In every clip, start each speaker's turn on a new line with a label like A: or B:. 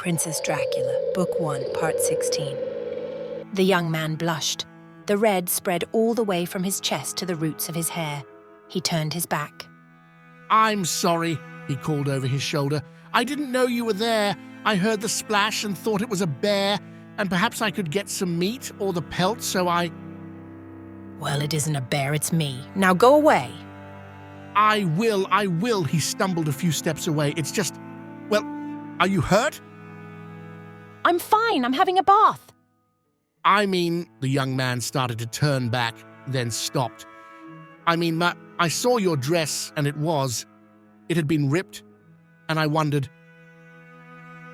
A: Princess Dracula, Book 1, Part 16. The young man blushed. The red spread all the way from his chest to the roots of his hair. He turned his back.
B: "I'm sorry," he called over his shoulder. "I didn't know you were there. I heard the splash and thought it was a bear, and perhaps I could get some meat or the pelt, so I—"
A: Well, it isn't a bear, it's me. Now go away.
B: I will, he stumbled a few steps away. It's just, well, are you hurt?
A: I'm fine, I'm having a bath.
B: The young man started to turn back, then stopped. I saw your dress, and it had been ripped, and I wondered.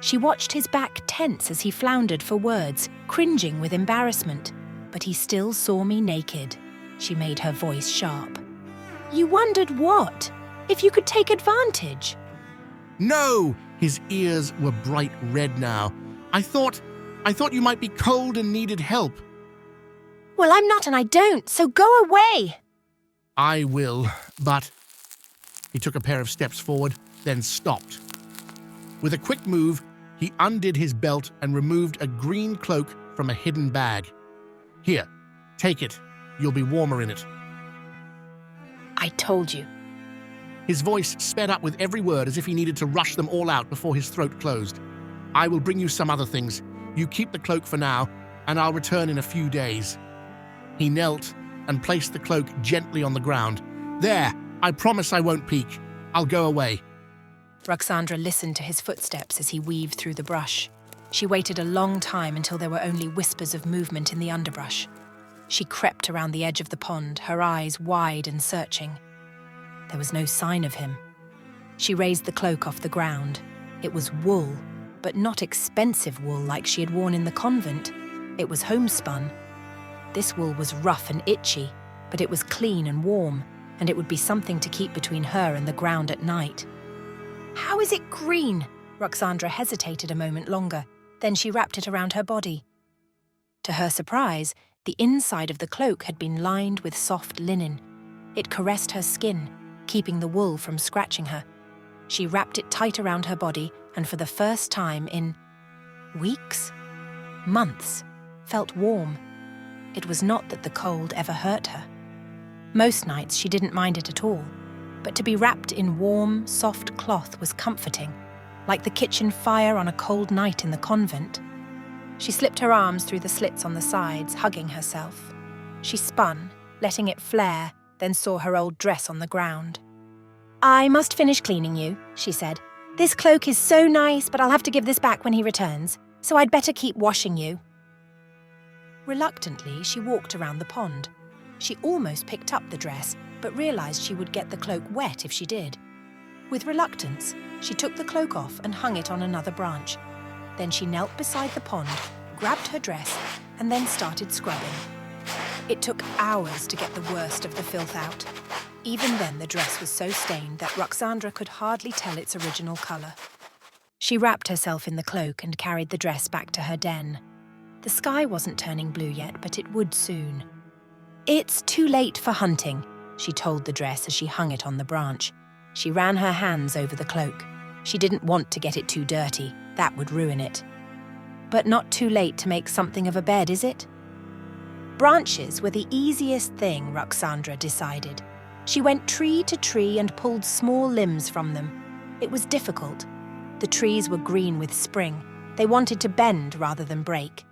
A: She watched his back tense as he floundered for words, cringing with embarrassment. But he still saw me naked. She made her voice sharp. You wondered what? If you could take advantage?
B: No! His ears were bright red now. I thought you might be cold and needed help.
A: Well, I'm not and I don't, so go away.
B: I will, but... He took a pair of steps forward, then stopped. With a quick move, he undid his belt and removed a green cloak from a hidden bag. Here, take it. You'll be warmer in it.
A: I told you.
B: His voice sped up with every word as if he needed to rush them all out before his throat closed. I will bring you some other things. You keep the cloak for now, and I'll return in a few days. He knelt and placed the cloak gently on the ground. There, I promise I won't peek. I'll go away.
A: Ruxandra listened to his footsteps as he weaved through the brush. She waited a long time until there were only whispers of movement in the underbrush. She crept around the edge of the pond, her eyes wide and searching. There was no sign of him. She raised the cloak off the ground. It was wool, but not expensive wool like she had worn in the convent. It was homespun. This wool was rough and itchy, but it was clean and warm, and it would be something to keep between her and the ground at night. How is it green? Ruxandra hesitated a moment longer. Then she wrapped it around her body. To her surprise, the inside of the cloak had been lined with soft linen. It caressed her skin, keeping the wool from scratching her. She wrapped it tight around her body and for the first time in weeks, months, felt warm. It was not that the cold ever hurt her. Most nights she didn't mind it at all, but to be wrapped in warm, soft cloth was comforting, like the kitchen fire on a cold night in the convent. She slipped her arms through the slits on the sides, hugging herself. She spun, letting it flare, then saw her old dress on the ground. I must finish cleaning you, she said. This cloak is so nice, but I'll have to give this back when he returns, so I'd better keep washing you. Reluctantly, she walked around the pond. She almost picked up the dress, but realized she would get the cloak wet if she did. With reluctance, she took the cloak off and hung it on another branch. Then she knelt beside the pond, grabbed her dress, and then started scrubbing. It took hours to get the worst of the filth out. Even then, the dress was so stained that Ruxandra could hardly tell its original colour. She wrapped herself in the cloak and carried the dress back to her den. The sky wasn't turning blue yet, but it would soon. It's too late for hunting, she told the dress as she hung it on the branch. She ran her hands over the cloak. She didn't want to get it too dirty. That would ruin it. But not too late to make something of a bed, is it? Branches were the easiest thing, Ruxandra decided. She went tree to tree and pulled small limbs from them. It was difficult. The trees were green with spring. They wanted to bend rather than break.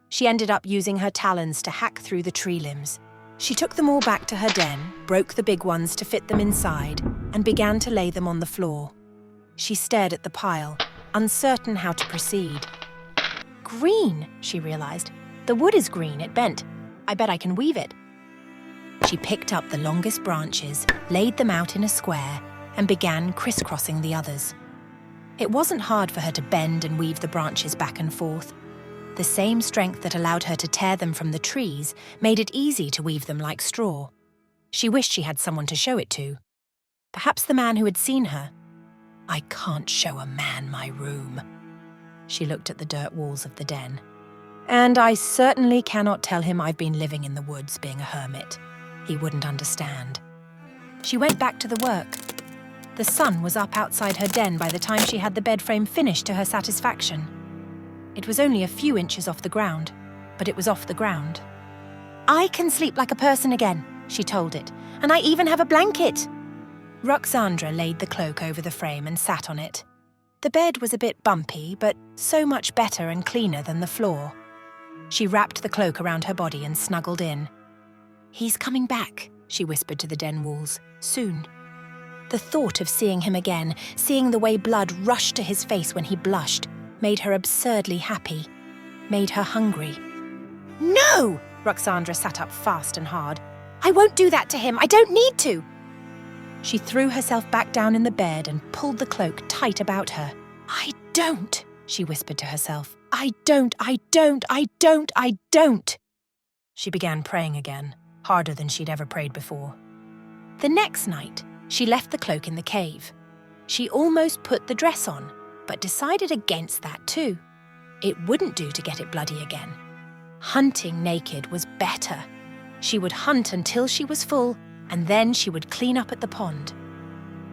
A: She ended up using her talons to hack through the tree limbs. She took them all back to her den, broke the big ones to fit them inside, and began to lay them on the floor. She stared at the pile, uncertain how to proceed. Green, she realized. The wood is green, it bent. I bet I can weave it. She picked up the longest branches, laid them out in a square, and began crisscrossing the others. It wasn't hard for her to bend and weave the branches back and forth. The same strength that allowed her to tear them from the trees made it easy to weave them like straw. She wished she had someone to show it to. Perhaps the man who had seen her. I can't show a man my room. She looked at the dirt walls of the den. And I certainly cannot tell him I've been living in the woods being a hermit. He wouldn't understand. She went back to the work. The sun was up outside her den by the time she had the bed frame finished to her satisfaction. It was only a few inches off the ground, but it was off the ground. "I can sleep like a person again," she told it, "and I even have a blanket." Ruxandra laid the cloak over the frame and sat on it. The bed was a bit bumpy, but so much better and cleaner than the floor. She wrapped the cloak around her body and snuggled in. "He's coming back," she whispered to the den walls, "soon." The thought of seeing him again, seeing the way blood rushed to his face when he blushed, made her absurdly happy, made her hungry. "No!" Ruxandra sat up fast and hard. "I won't do that to him. I don't need to." She threw herself back down in the bed and pulled the cloak tight about her. "I don't," she whispered to herself. "I don't. She began praying again, harder than she'd ever prayed before. The next night, she left the cloak in the cave. She almost put the dress on, but decided against that too. It wouldn't do to get it bloody again. Hunting naked was better. She would hunt until she was full, and then she would clean up at the pond.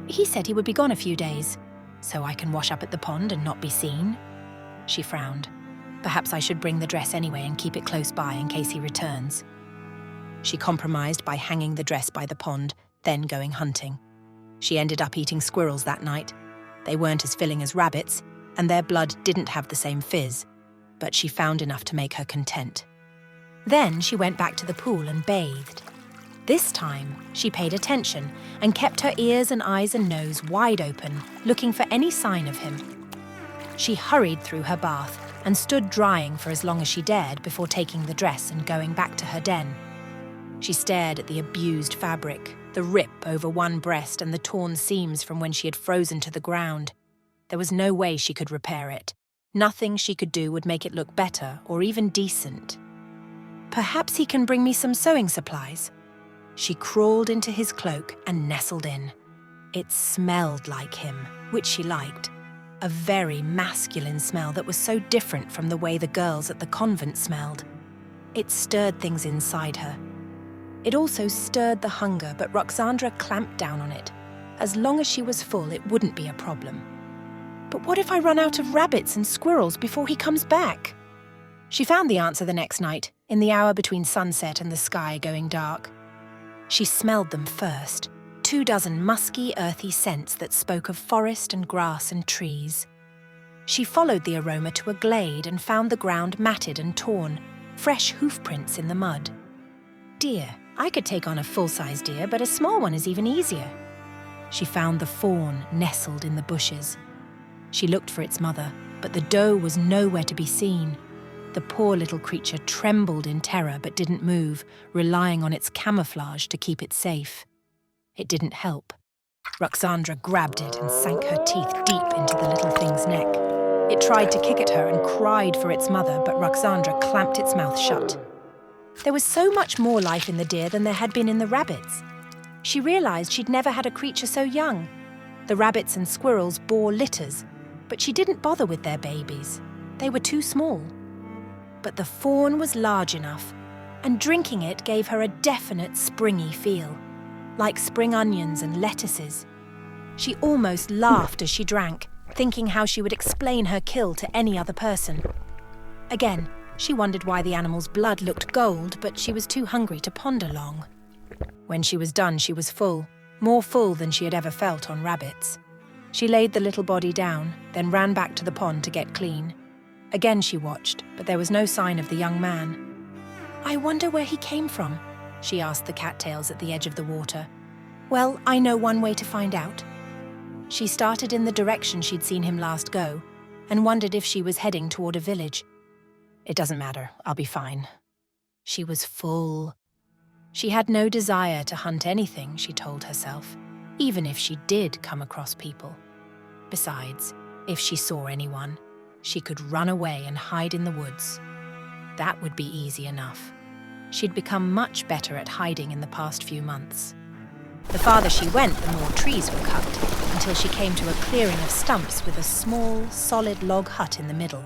A: He said he would be gone a few days, so I can wash up at the pond and not be seen. She frowned. Perhaps I should bring the dress anyway and keep it close by in case he returns. She compromised by hanging the dress by the pond, then going hunting. She ended up eating squirrels that night. They weren't as filling as rabbits, and their blood didn't have the same fizz, but she found enough to make her content. Then she went back to the pool and bathed. This time, she paid attention and kept her ears and eyes and nose wide open, looking for any sign of him. She hurried through her bath and stood drying for as long as she dared before taking the dress and going back to her den. She stared at the abused fabric, the rip over one breast and the torn seams from when she had frozen to the ground. There was no way she could repair it. Nothing she could do would make it look better or even decent. Perhaps he can bring me some sewing supplies. She crawled into his cloak and nestled in. It smelled like him, which she liked. A very masculine smell that was so different from the way the girls at the convent smelled. It stirred things inside her. It also stirred the hunger, but Ruxandra clamped down on it. As long as she was full, it wouldn't be a problem. But what if I run out of rabbits and squirrels before he comes back? She found the answer the next night, in the hour between sunset and the sky going dark. She smelled them first, 24 musky, earthy scents that spoke of forest and grass and trees. She followed the aroma to a glade and found the ground matted and torn, fresh hoof prints in the mud. Deer. I could take on a full-size deer, but a small one is even easier. She found the fawn nestled in the bushes. She looked for its mother, but the doe was nowhere to be seen. The poor little creature trembled in terror but didn't move, relying on its camouflage to keep it safe. It didn't help. Ruxandra grabbed it and sank her teeth deep into the little thing's neck. It tried to kick at her and cried for its mother, but Ruxandra clamped its mouth shut. There was so much more life in the deer than there had been in the rabbits. She realized she'd never had a creature so young. The rabbits and squirrels bore litters, but she didn't bother with their babies. They were too small. But the fawn was large enough, and drinking it gave her a definite springy feel, like spring onions and lettuces. She almost laughed as she drank, thinking how she would explain her kill to any other person. Again, she wondered why the animal's blood looked gold, but she was too hungry to ponder long. When she was done, she was full, more full than she had ever felt on rabbits. She laid the little body down, then ran back to the pond to get clean. Again she watched, but there was no sign of the young man. "I wonder where he came from," she asked the cattails at the edge of the water. "Well, I know one way to find out." She started in the direction she'd seen him last go, and wondered if she was heading toward a village. "It doesn't matter, I'll be fine." She was full. She had no desire to hunt anything, she told herself, even if she did come across people. Besides, if she saw anyone, she could run away and hide in the woods. That would be easy enough. She'd become much better at hiding in the past few months. The farther she went, the more trees were cut, until she came to a clearing of stumps with a small, solid log hut in the middle.